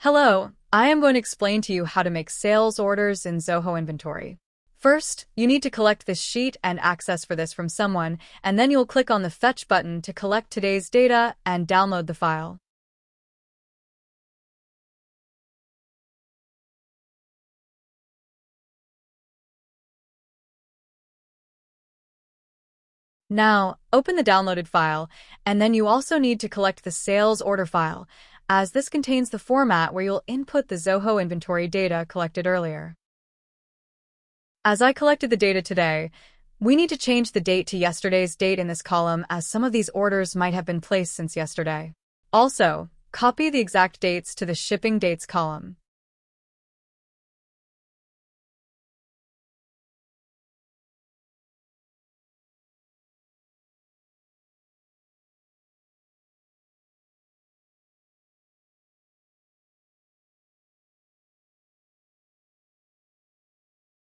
Hello, I am going to explain to you how to make sales orders in Zoho Inventory. First, you need to collect this sheet and access for this from someone, and then you'll click on the Fetch button to collect today's data and download the file. Now, open the downloaded file, and then you also need to collect the sales order file, as this contains the format where you'll input the Zoho inventory data collected earlier. As I collected the data today, we need to change the date to yesterday's date in this column, as some of these orders might have been placed since yesterday. Also, copy the exact dates to the shipping dates column.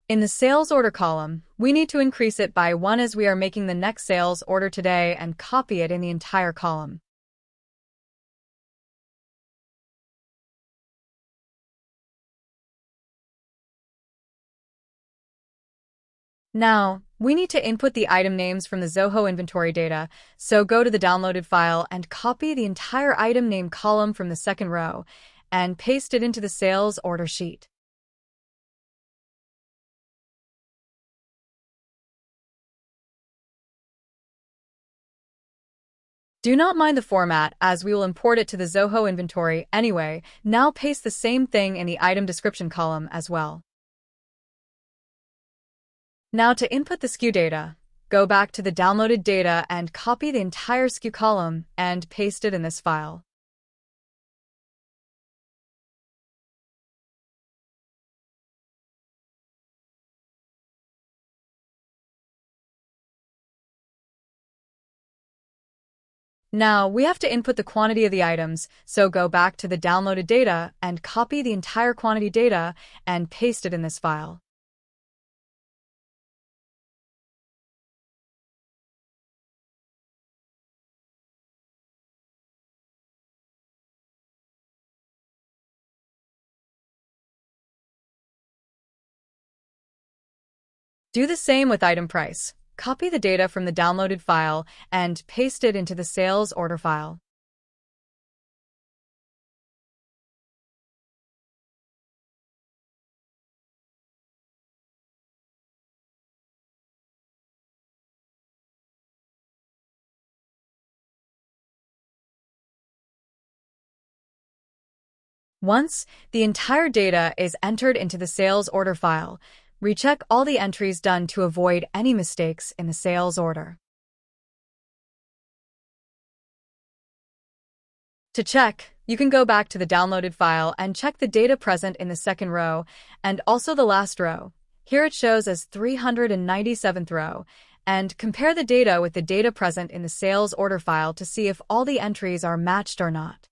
In the sales order column, we need to increase it by 1 as we are making the next sales order today and copy it in the entire column. Now, we need to input the item names from the Zoho inventory data, so go to the downloaded file and copy the entire item name column from the second row and paste it into the sales order sheet. Do not mind the format, as we will import it to the Zoho inventory anyway. Now paste the same thing in the item description column as well. Now to input the SKU data, go back to the downloaded data and copy the entire SKU column and paste it in this file. Now, we have to input the quantity of the items, so go back to the downloaded data and copy the entire quantity data and paste it in this file. Do the same with item price. Copy the data from the downloaded file and paste it into the sales order file. Once the entire data is entered into the sales order file, recheck all the entries done to avoid any mistakes in the sales order. To check, you can go back to the downloaded file and check the data present in the second row and also the last row. Here it shows as 397th row, and compare the data with the data present in the sales order file to see if all the entries are matched or not.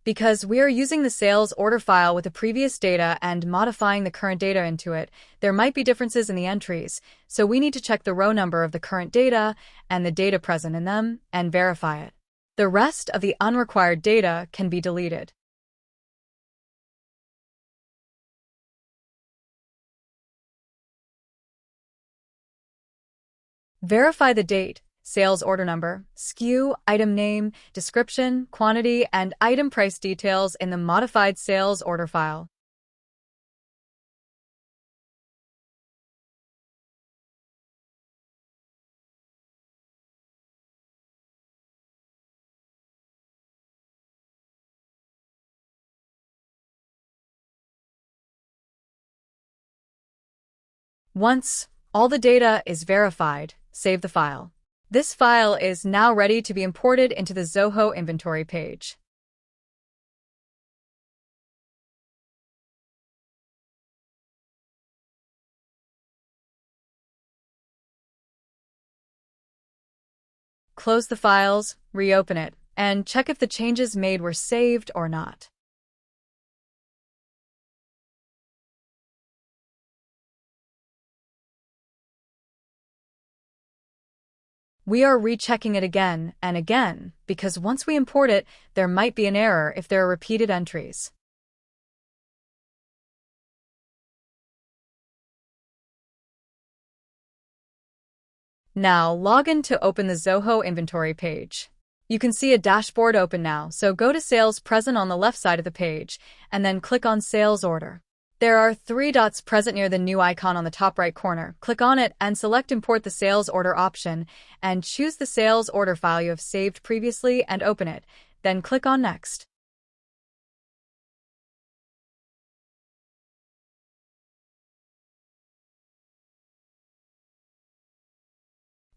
Because we are using the sales order file with the previous data and modifying the current data into it, there might be differences in the entries, so we need to check the row number of the current data and the data present in them and verify it. The rest of the unrequired data can be deleted. Verify the date, sales order number, SKU, item name, description, quantity, and item price details in the modified sales order file. Once all the data is verified, save the file. This file is now ready to be imported into the Zoho inventory page. Close the files, reopen it, and check if the changes made were saved or not. We are rechecking it again and again because once we import it, there might be an error if there are repeated entries. Now, log in to open the Zoho inventory page. You can see a dashboard open now, so go to Sales Present on the left side of the page, and then click on Sales Order. There are 3 dots present near the new icon on the top right corner. Click on it and select Import the Sales Order option, and choose the sales order file you have saved previously and open it. Then click on Next.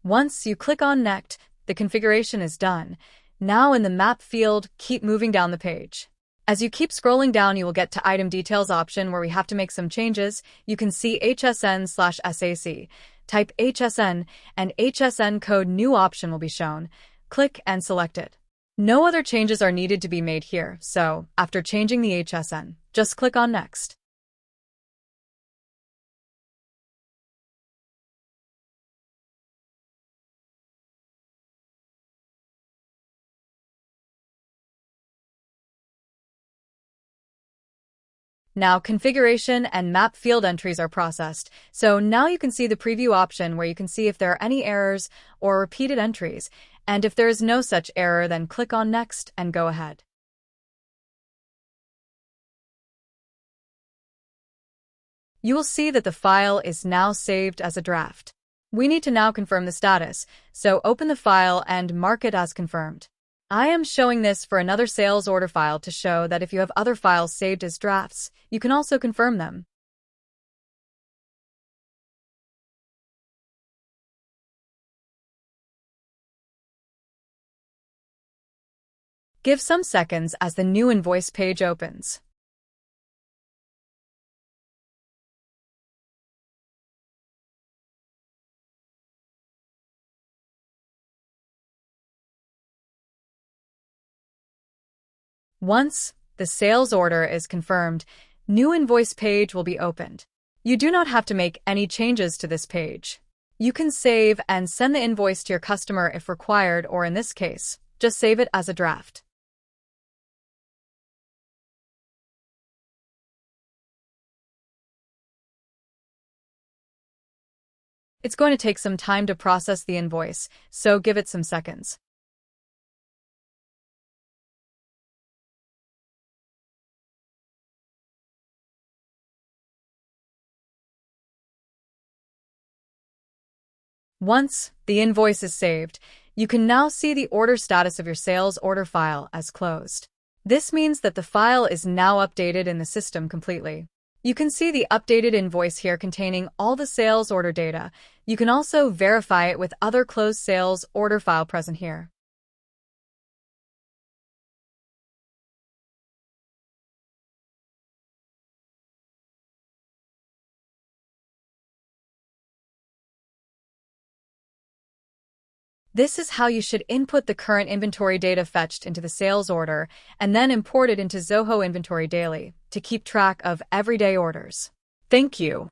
Once you click on Next, the configuration is done. Now in the Map field, keep moving down the page. As you keep scrolling down, you will get to Item Details option where we have to make some changes. You can see HSN/SAC. Type HSN and HSN code New option will be shown. Click and select it. No other changes are needed to be made here, so after changing the HSN, just click on Next. Now configuration and map field entries are processed, so now you can see the preview option where you can see if there are any errors or repeated entries, and if there is no such error, then click on Next and go ahead. You will see that the file is now saved as a draft. We need to now confirm the status, so open the file and mark it as confirmed. I am showing this for another sales order file to show that if you have other files saved as drafts, you can also confirm them. Give some seconds as the new invoice page opens. Once the sales order is confirmed, new invoice page will be opened. You do not have to make any changes to this page. You can save and send the invoice to your customer if required, or in this case, just save it as a draft. It's going to take some time to process the invoice, so give it some seconds. Once the invoice is saved, you can now see the order status of your sales order file as closed. This means that the file is now updated in the system completely. You can see the updated invoice here containing all the sales order data. You can also verify it with other closed sales order file present here. This is how you should input the current inventory data fetched into the sales order and then import it into Zoho Inventory Daily to keep track of everyday orders. Thank you.